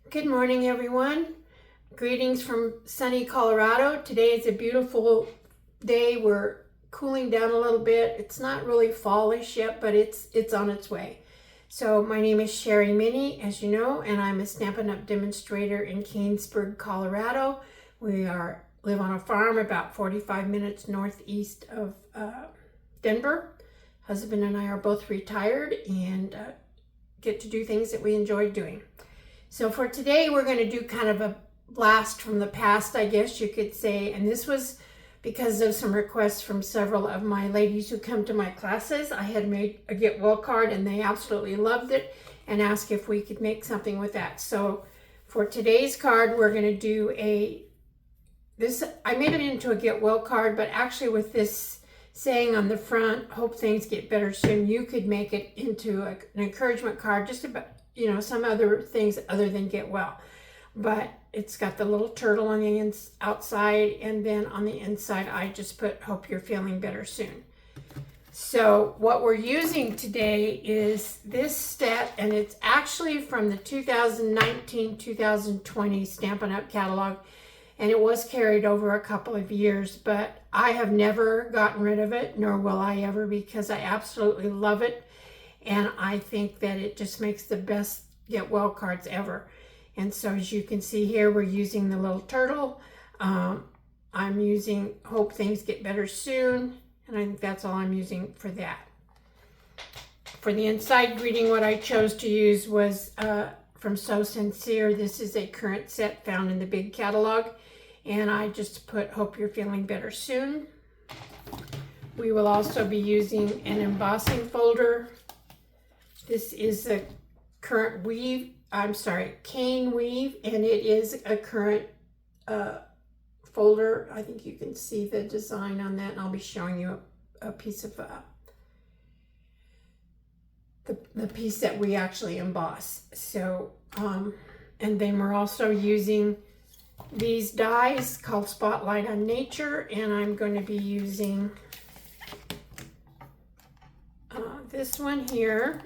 Good morning, everyone. Greetings from sunny Colorado. Today is a beautiful day. We're cooling down a little bit. It's not really fallish yet, but it's on its way. So my name is Sherry Minnie, as you know, and I'm a Stampin' Up! Demonstrator in Canesburg, Colorado. We live on a farm about 45 minutes northeast of Denver. Husband and I are both retired and get to do things that we enjoy doing. So for today, we're going to do kind of a blast from the past, I guess you could say. And this was because of some requests from several of my ladies who come to my classes. I had made a Get Well card and they absolutely loved it and asked if we could make something with that. So for today's card, we're going to do I made it into a Get Well card, but actually with this saying on the front, hope things get better soon, you could make it into an encouragement card, just about, some other things other than get well. But it's got the little turtle on the outside, and then on the inside, I just put, hope you're feeling better soon. So what we're using today is this set, and it's actually from the 2019-2020 Stampin' Up! Catalog, and it was carried over a couple of years, but I have never gotten rid of it, nor will I ever, because I absolutely love it. And I think that it just makes the best Get Well cards ever. And so as you can see here, we're using the little turtle. I'm using Hope Things Get Better Soon. And I think that's all I'm using for that. For the inside greeting, what I chose to use was from So Sincere. This is a current set found in the big catalog. And I just put, hope you're feeling better soon. We will also be using an embossing folder. This is a current cane weave, and it is a current folder. I think you can see the design on that, and I'll be showing you a piece of the piece that we actually emboss. So, and then we're also using these dies called Spotlight on Nature, and I'm going to be using this one here.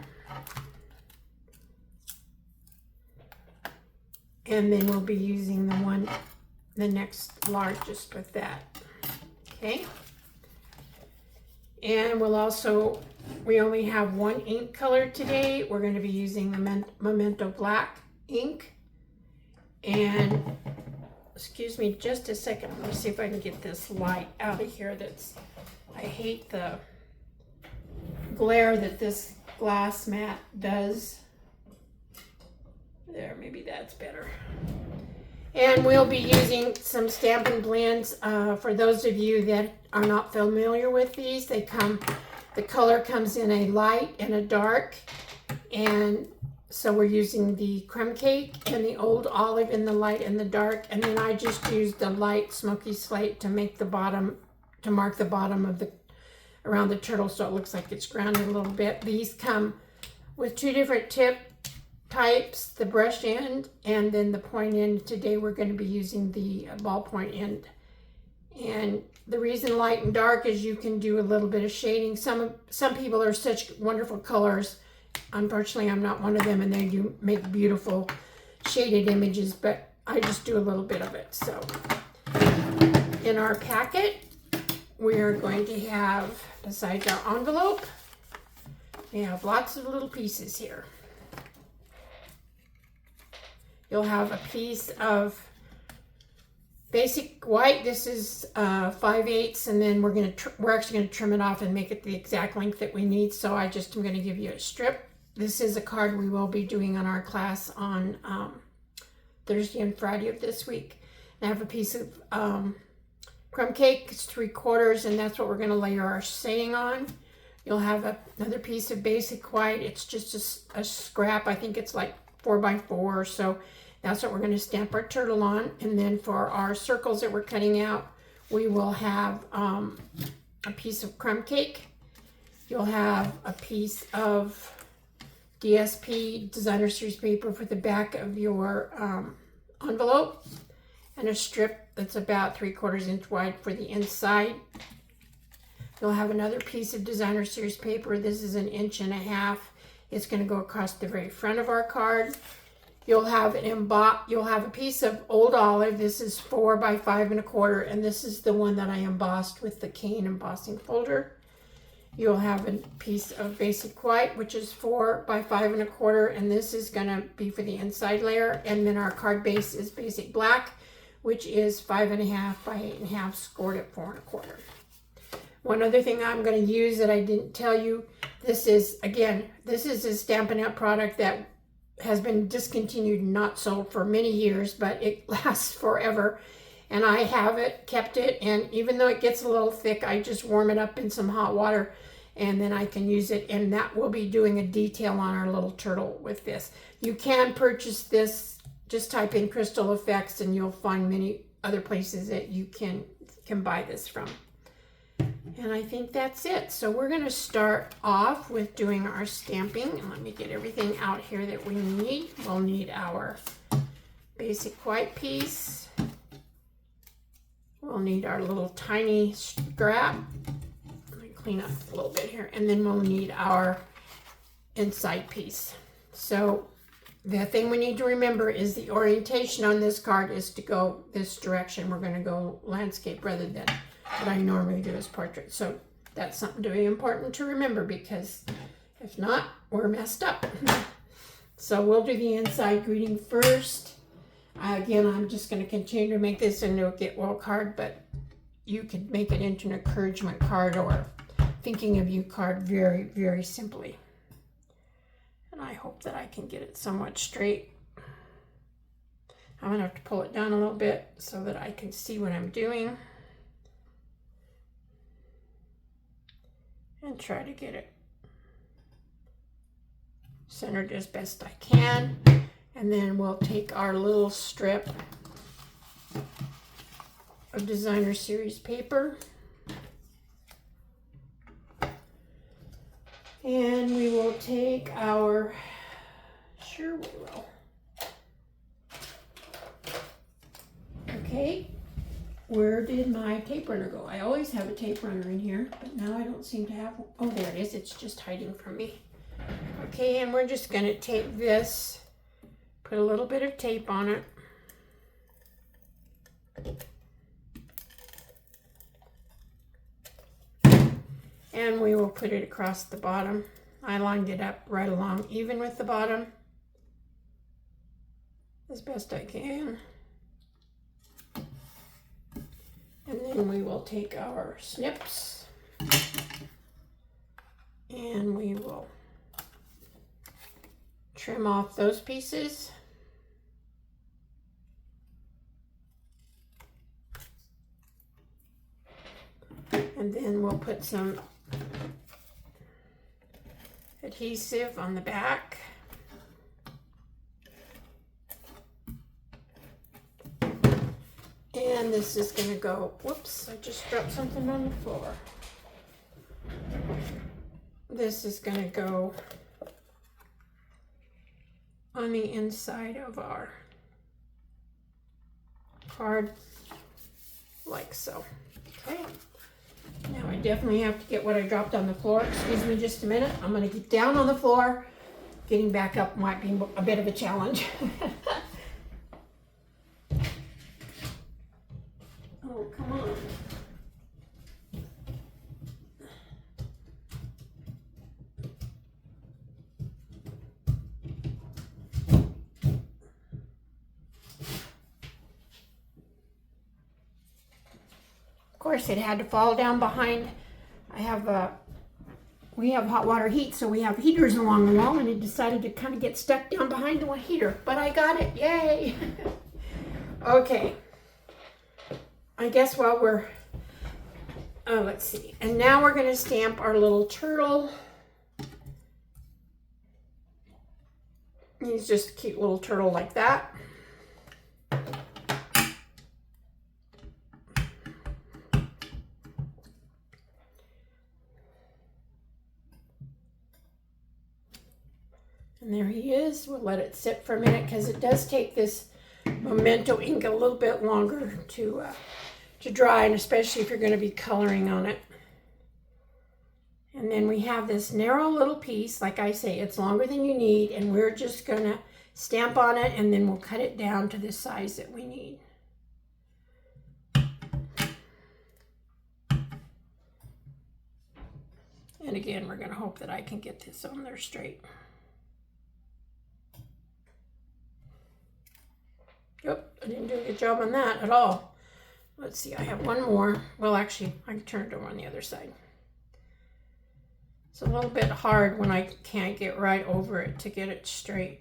And then we'll be using the next largest with that, okay? And we only have one ink color today. We're going to be using the Memento Black ink. And, excuse me just a second. Let me see if I can get this light out of here. I hate the glare that this glass mat does. There, maybe that's better. And we'll be using some Stampin' Blends. For those of you that are not familiar with these, the color comes in a light and a dark. And so we're using the Crumb Cake and the Old Olive in the light and the dark. And then I just used the light Smoky Slate to make the bottom, to mark the bottom of around the turtle, so it looks like it's grounded a little bit. These come with two different tip types, the brush end and then the point end. Today we're going to be using the ballpoint end. And the reason light and dark is you can do a little bit of shading. Some people are such wonderful colors. Unfortunately, I'm not one of them, and they do make beautiful shaded images, but I just do a little bit of it. So in our packet, we are going to have, besides our envelope, we have lots of little pieces here. You'll have a piece of basic white. This is 5/8, and then we're actually going to trim it off and make it the exact length that we need. So I just am going to give you a strip. This is a card we will be doing on our class on Thursday and Friday of this week. I have a piece of Crumb Cake. It's 3/4, and that's what we're going to layer our saying on. You'll have another piece of basic white. It's just a scrap. I think it's like 4x4, so that's what we're going to stamp our turtle on. And then for our circles that we're cutting out, we will have a piece of Crumb Cake. You'll have a piece of DSP, Designer Series paper, for the back of your envelope, and a strip that's about 3/4 inch wide for the inside. You'll have another piece of Designer Series paper. This is 1.5 inches. It's going to go across the very front of our card. you'll have a piece of old olive. This is 4 by 5 1/4, and this is the one that I embossed with the cane embossing folder. You'll have a piece of basic white, which is 4 by 5 1/4, and this is gonna be for the inside layer. And then our card base is basic black, which is 5 1/2 by 8 1/2, scored at 4 1/4. One other thing I'm going to use that I didn't tell you, this is a Stampin' Up! Product that has been discontinued and not sold for many years, but it lasts forever. And I have it, kept it, and even though it gets a little thick, I just warm it up in some hot water, and then I can use it, and that will be doing a detail on our little turtle with this. You can purchase this, just type in Crystal Effects, and you'll find many other places that you can buy this from. And I think that's it. So we're going to start off with doing our stamping. And let me get everything out here that we need. We'll need our basic white piece. We'll need our little tiny scrap. Let me clean up a little bit here. And then we'll need our inside piece. So the thing we need to remember is the orientation on this card is to go this direction. We're going to go landscape rather than what I normally do as portrait. So that's something very important to remember, because if not, we're messed up. So we'll do the inside greeting first. Again, I'm just going to continue to make this into a Get Well card, but you could make it into an encouragement card or thinking of you card very, very simply. And I hope that I can get it somewhat straight. I'm going to have to pull it down a little bit so that I can see what I'm doing. And try to get it centered as best I can. And then we'll take our little strip of Designer Series paper, and we will take our, sure we will. Okay. Where did my tape runner go? I always have a tape runner in here, but now I don't seem to have one. Oh, there it is. It's just hiding from me. Okay, and we're just going to tape this, put a little bit of tape on it. And we will put it across the bottom. I lined it up right along, even with the bottom, as best I can. And then we will take our snips and we will trim off those pieces. And then we'll put some adhesive on the back. And this is going to go, whoops, I just dropped something on the floor. This is going to go on the inside of our card, like so. Okay. Now I definitely have to get what I dropped on the floor. Excuse me just a minute. I'm going to get down on the floor. Getting back up might be a bit of a challenge. Oh, come on. Of course, it had to fall down behind. We have hot water heat, so we have heaters along the wall, and it decided to kind of get stuck down behind the heater, but I got it, yay! Okay. I guess while we're, let's see, and now we're going to stamp our little turtle. He's just a cute little turtle like that. And there he is. We'll let it sit for a minute because it does take this Memento ink a little bit longer to dry, and especially if you're going to be coloring on it. And then we have this narrow little piece. Like I say, it's longer than you need, and we're just going to stamp on it, and then we'll cut it down to the size that we need. And again, we're going to hope that I can get this on there straight. Yep, I didn't do a good job on that at all. Let's see, I have one more. Well, actually, I can turn it over on the other side. It's a little bit hard when I can't get right over it to get it straight.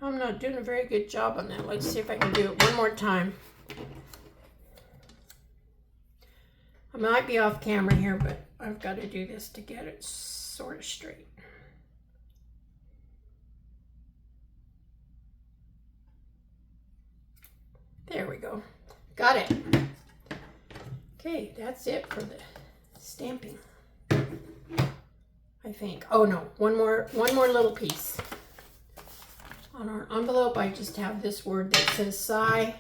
I'm not doing a very good job on that. Let's see if I can do it one more time. I might be off camera here, but I've got to do this to get it sort of straight. There we go. Got it. Okay, that's it for the stamping, I think. Oh no, one more little piece. On our envelope, I just have this word that says sigh.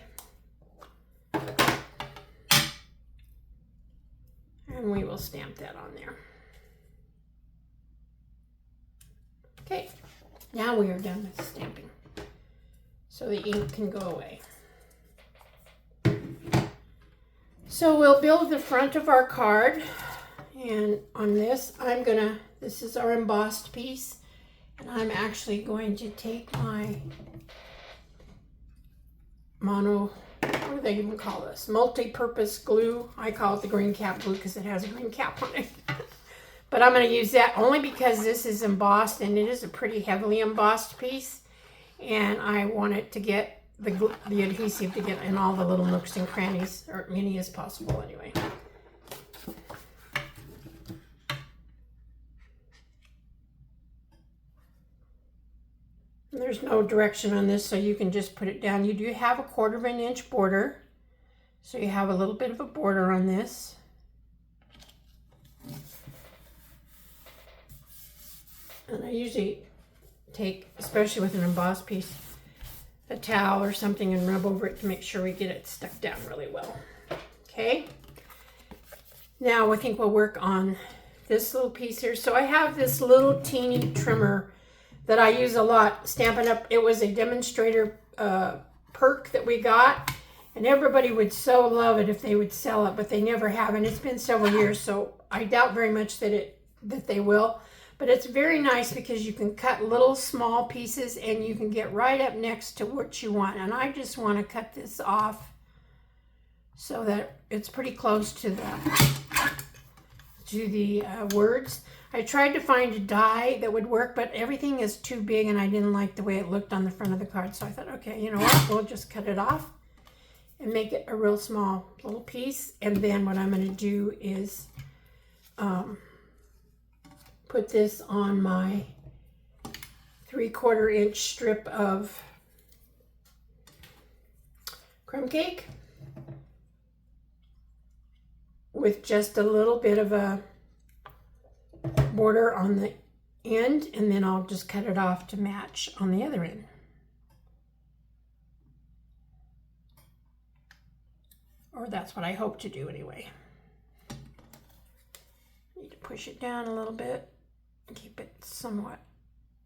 And we will stamp that on there. Okay, now we are done with stamping. So the ink can go away. So we'll build the front of our card. And on this, this is our embossed piece. And I'm actually going to take my what do they even call this? Multi-purpose glue. I call it the green cap glue because it has a green cap on it. But I'm going to use that only because this is embossed and it is a pretty heavily embossed piece. And I want it to get the adhesive to get in all the little nooks and crannies, or many as possible anyway. There's no direction on this, so you can just put it down. You do have a 1/4 inch border, so you have a little bit of a border on this. And I usually take, especially with an embossed piece, a towel or something and rub over it to make sure we get it stuck down really well. Okay. Now I think we'll work on this little piece here. So I have this little teeny trimmer that I use a lot, Stampin' Up! It was a demonstrator perk that we got, and everybody would so love it if they would sell it, but they never have, and it's been several years, so I doubt very much that they will. But it's very nice because you can cut little small pieces and you can get right up next to what you want. And I just want to cut this off so that it's pretty close to the words. I tried to find a die that would work, but everything is too big and I didn't like the way it looked on the front of the card. So I thought, okay, you know what? We'll just cut it off and make it a real small little piece. And then what I'm going to do is put this on my 3/4 inch strip of crumb cake with just a little bit of a border on the end, and then I'll just cut it off to match on the other end. Or that's what I hope to do anyway. Need to push it down a little bit and keep it somewhat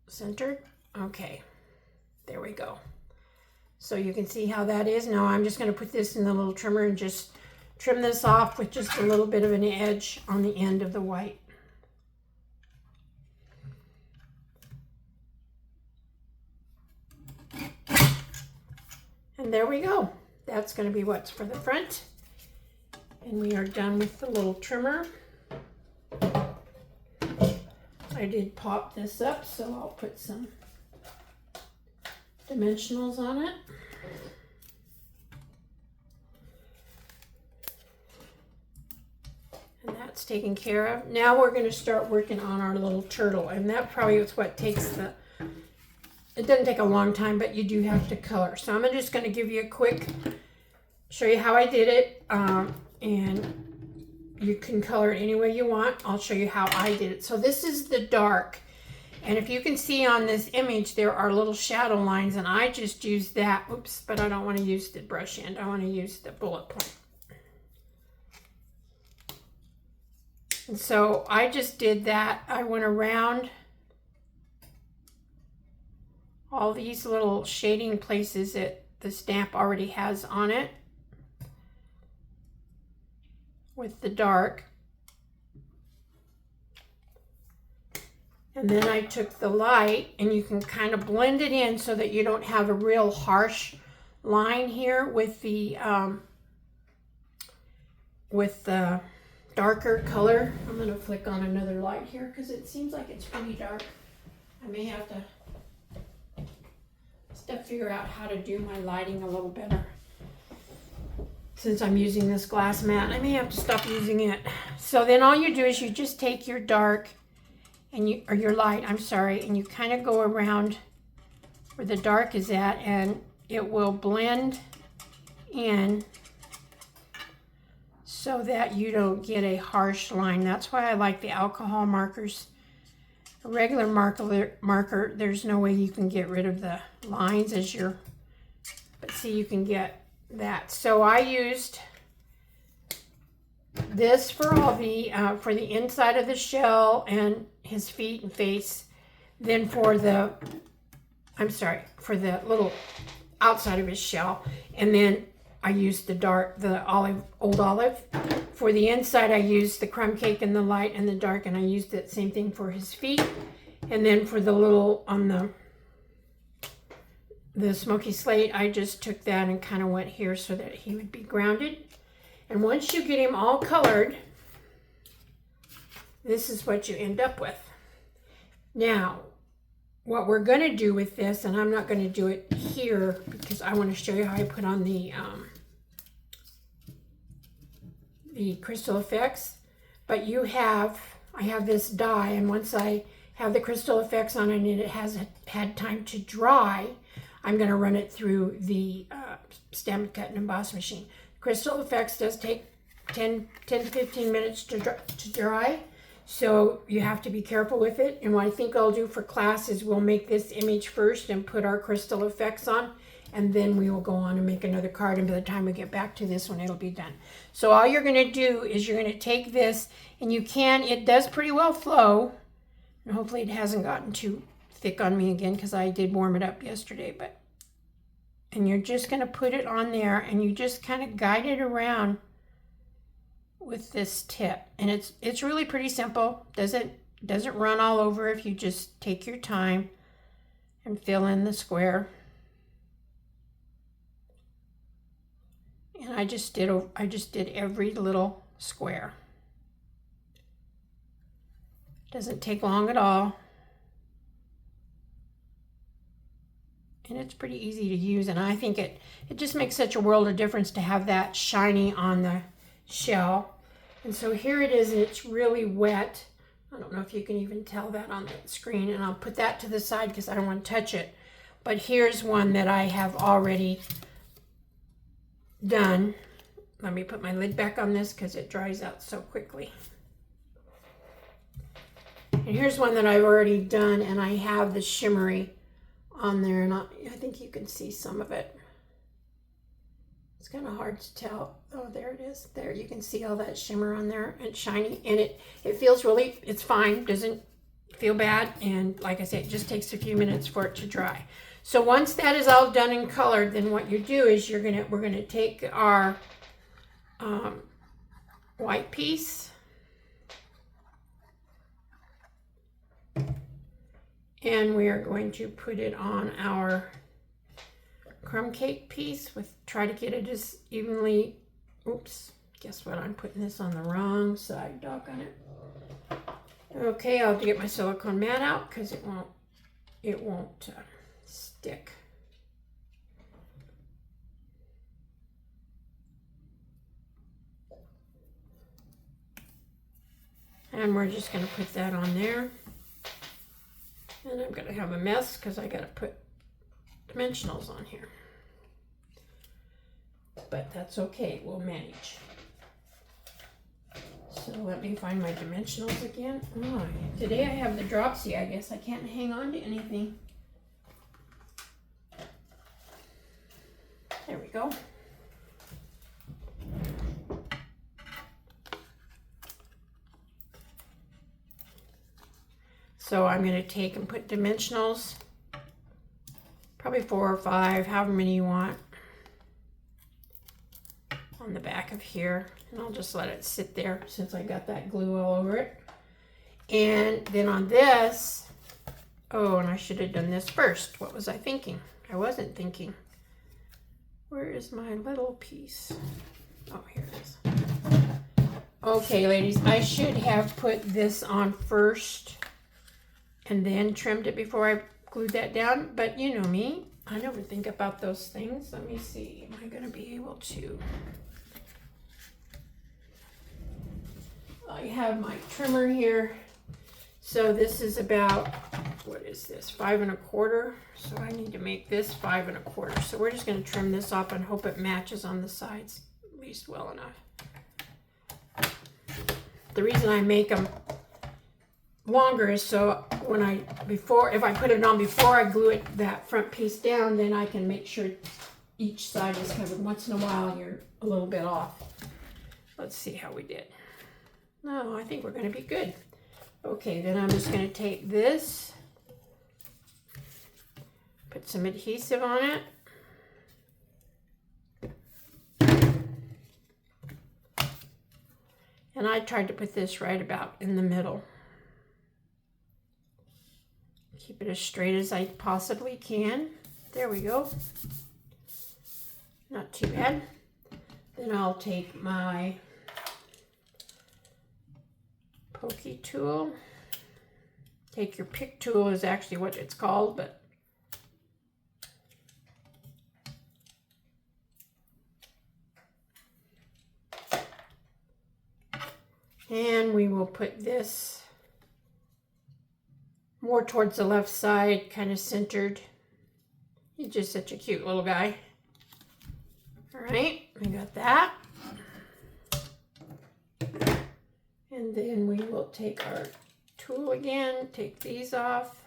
centered. Okay, there we go. So you can see how that is. Now I'm just going to put this in the little trimmer and just trim this off with just a little bit of an edge on the end of the white. And there we go. That's going to be what's for the front. And we are done with the little trimmer. I did pop this up, so I'll put some dimensionals on it. And that's taken care of. Now we're going to start working on our little turtle. And that probably is what takes the... It doesn't take a long time, but you do have to color. So I'm just going to give you a quick, show you how I did it. And you can color it any way you want. I'll show you how I did it. So this is the dark. And if you can see on this image, there are little shadow lines. And I just used that. Oops, but I don't want to use the brush end. I want to use the bullet point. And so I just did that. I went around all these little shading places that the stamp already has on it with the dark. And then I took the light, and you can kind of blend it in so that you don't have a real harsh line here with the darker color. I'm going to flick on another light here because it seems like it's pretty dark. I may have to figure out how to do my lighting a little better. Since I'm using this glass mat, I may have to stop using it. So then all you do is you just take your dark and your light, I'm sorry, and you kind of go around where the dark is at, and it will blend in so that you don't get a harsh line. That's why I like the alcohol markers. A regular marker, there's no way you can get rid of the lines but see, you can get that. So I used this for all for the inside of the shell and his feet and face. Then for the little outside of his shell. And then I used the old olive. For the inside, I used the crumb cake and the light and the dark, and I used the same thing for his feet. And then for the little, on the smoky slate, I just took that and kind of went here so that he would be grounded. And once you get him all colored, this is what you end up with. Now, what we're going to do with this, and I'm not going to do it here because I want to show you how I put on the crystal effects, but I have this die, and once I have the crystal effects on it and it has had time to dry, I'm going to run it through the stamp, cut, and emboss machine. Crystal effects does take 10 to 15 minutes to dry, so you have to be careful with it. And what I think I'll do for class is we'll make this image first and put our crystal effects on, and then we will go on and make another card, and by the time we get back to this one, it'll be done. So all you're going to do is you're going to take this, and it does pretty well flow, and hopefully it hasn't gotten too thick on me again because I did warm it up yesterday, and you're just going to put it on there, and you just kind of guide it around with this tip. And it's really pretty simple. Doesn't run all over if you just take your time and fill in the square. And I just did every little square. Doesn't take long at all. And it's pretty easy to use, and I think it just makes such a world of difference to have that shiny on the shell. And so here it is, and it's really wet. I don't know if you can even tell that on the screen, and I'll put that to the side because I don't want to touch it. But here's one that I have already done. Let me put my lid back on this because it dries out so quickly. And here's one that I've already done, and I have the shimmery on there, and I think you can see some of it. It's kind of hard to tell. Oh, there it is. There, you can see all that shimmer on there and shiny, and it feels really, it's fine, doesn't feel bad, and like I said, it just takes a few minutes for it to dry. So once that is all done and colored, then what you do is we're gonna take our white piece, and we are going to put it on our crumb cake piece try to get it as evenly. Oops, guess what? I'm putting this on the wrong side, doggone it. Okay, I'll have to get my silicone mat out because it won't stick. And we're just going to put that on there. And I'm going to have a mess because I got to put dimensionals on here. But that's okay, we'll manage. So let me find my dimensionals again. Oh, today I have the dropsy, I guess. I can't hang on to anything. There we go. So I'm going to take and put dimensionals, probably 4 or 5, however many you want, on the back of here. And I'll just let it sit there since I got that glue all over it. And then on this, oh, and I should have done this first. What was I thinking? I wasn't thinking. Where is my little piece? Oh, here it is. Okay, ladies, I should have put this on first and then trimmed it before I glued that down. But you know me, I never think about those things. Let me see, am I going to be able to? I have my trimmer here. So this is about, what is this, 5 1/4. So I need to make this 5 1/4. So we're just going to trim this off and hope it matches on the sides at least well enough. The reason I make them longer is so when if I put it on before I glue it, that front piece down, then I can make sure each side is covered. Once in a while you're a little bit off. Let's see how we did. No, I think we're going to be good. Okay, then I'm just going to take this, put some adhesive on it. And I tried to put this right about in the middle. Keep it as straight as I possibly can. There we go. Not too bad. Then I'll take my pokey tool. Take your pick tool is actually what it's called, but and we will put this more towards the left side, kind of centered. He's just such a cute little guy. All right, we got that. And then we will take our tool again, take these off.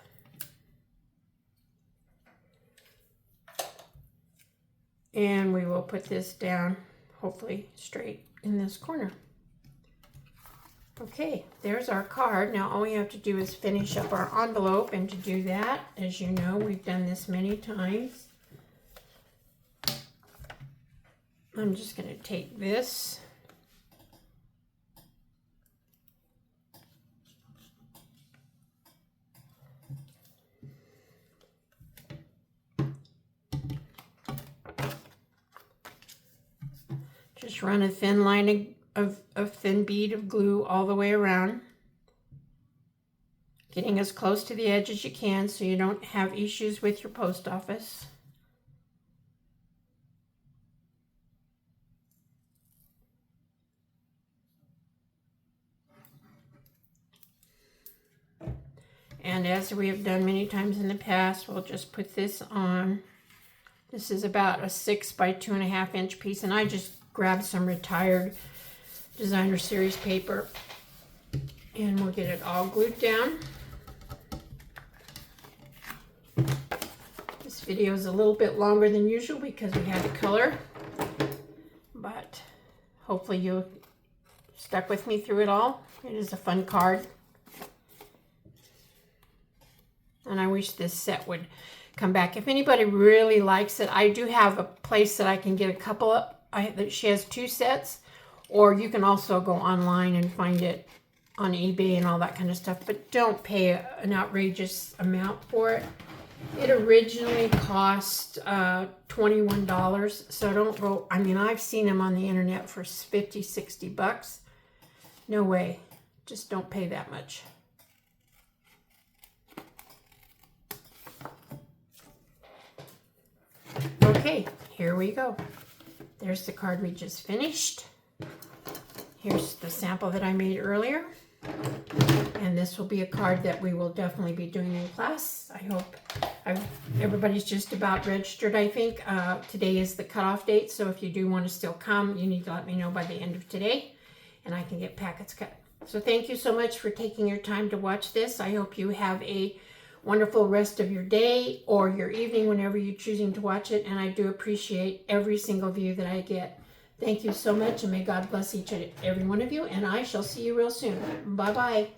And we will put this down, hopefully straight in this corner. Okay, there's our card. Now all we have to do is finish up our envelope, and to do that, as you know, we've done this many times. I'm just going to take this just run a thin line of thin bead of glue all the way around, getting as close to the edge as you can so you don't have issues with your post office. And as we have done many times in the past, we'll just put this on. This is about a 6 by 2.5 inch piece, and I just grabbed some retired designer series paper, and we'll get it all glued down. This video is a little bit longer than usual because we had to color, but hopefully you stuck with me through it all. It is a fun card. And I wish this set would come back. If anybody really likes it, I do have a place that I can get a couple of, she has 2 sets, or you can also go online and find it on eBay and all that kind of stuff, but don't pay an outrageous amount for it. It originally cost $21, so don't go, I mean, I've seen them on the internet for 50, 60 bucks. No way, just don't pay that much. Okay, here we go. There's the card we just finished. Here's the sample that I made earlier. And this will be a card that we will definitely be doing in class. I hope everybody's just about registered, I think. Today is the cutoff date, so if you do want to still come, you need to let me know by the end of today, and I can get packets cut. So thank you so much for taking your time to watch this. I hope you have a wonderful rest of your day or your evening whenever you're choosing to watch it, and I do appreciate every single view that I get. Thank you so much, and may God bless each and every one of you, and I shall see you real soon. Bye-bye.